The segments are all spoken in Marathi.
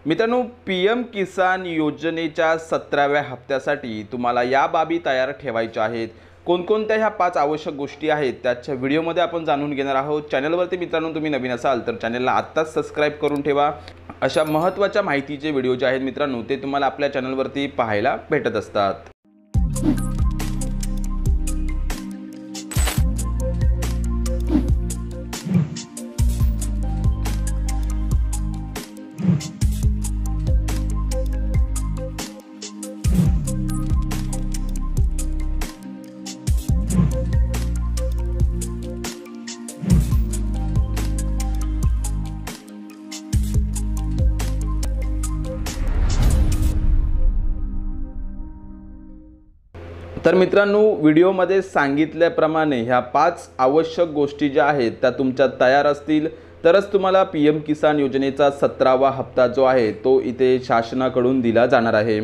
मित्रांनो, पीएम किसान योजनेच्या 17व्या हप्त्यासाठी तुम्हाला या बाबी तयार ठेवायच्या आहेत। कोणकोणत्या ह्या 5 आवश्यक गोष्टी आहेत त्याच्या व्हिडिओमध्ये आपण जाणून घेणार आहोत। चॅनलवरती मित्रांनो तुम्ही नवीन असाल तर चॅनलला आत्ताच सबस्क्राइब करून ठेवा। अशा महत्त्वाच्या माहितीचे व्हिडिओ जे आहेत मित्रांनो ते तुम्हाला आपल्या चॅनलवरती पाहायला भेटत असतात। तर मित्रांनो, व्हिडिओमध्ये सांगितल्याप्रमाणे ह्या 5 आवश्यक गोष्टी ज्या आहेत त्या तुमच्या तयार असतील तरच तुम्हाला पीएम किसान योजनेचा 17वा हप्ता जो आहे तो इथे शासनाकडून दिला जाणार आहे।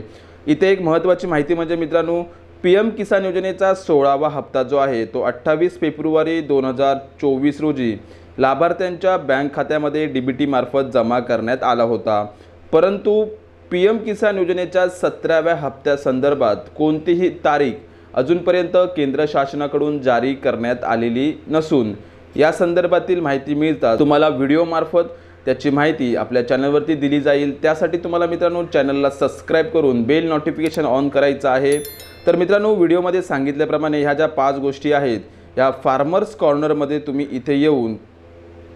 इथे एक महत्त्वाची माहिती म्हणजे मित्रांनो, पीएम किसान योजनेचा 16वा हप्ता जो आहे तो 28 फेब्रुवारी 2024 रोजी लाभार्थ्यांच्या बँक खात्यामध्ये डीबीटी मार्फत जमा करण्यात आला होता। परंतु पीएम किसान योजनेच्या 17व्या हप्त्यासंदर्भात कोणतीही तारीख अजूनपर्यंत केंद्र शासनाकडून जारी करण्यात आलेली नसून या संदर्भातील माहिती मिळताच तुम्हाला व्हिडिओ मार्फत त्याची माहिती आपल्या चॅनलवरती दिली जाईल। त्यासाठी तुम्हाला मित्रांनो चॅनलला सबस्क्राइब करून बेल नोटिफिकेशन ऑन करायचं आहे। तर मित्रांनो, व्हिडिओमध्ये सांगितल्याप्रमाणे ह्या ज्या 5 गोष्टी आहेत या फार्मर्स कॉर्नरमध्ये तुम्ही इथे येऊन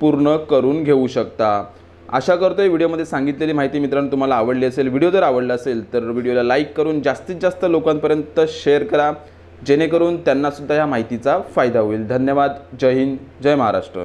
पूर्ण करून घेऊ शकता। आशा करतोय व्हिडिओमध्ये सांगितलेली माहिती मित्रांनो तुम्हाला आवडली असेल। व्हिडिओ जर आवडला असेल तर व्हिडिओला लाईक करून जास्तीत जास्त लोकांपर्यंत शेअर करा, जेणेकरून त्यांना सुद्धा या माहितीचा फायदा होईल। धन्यवाद। जय हिंद, जय महाराष्ट्र।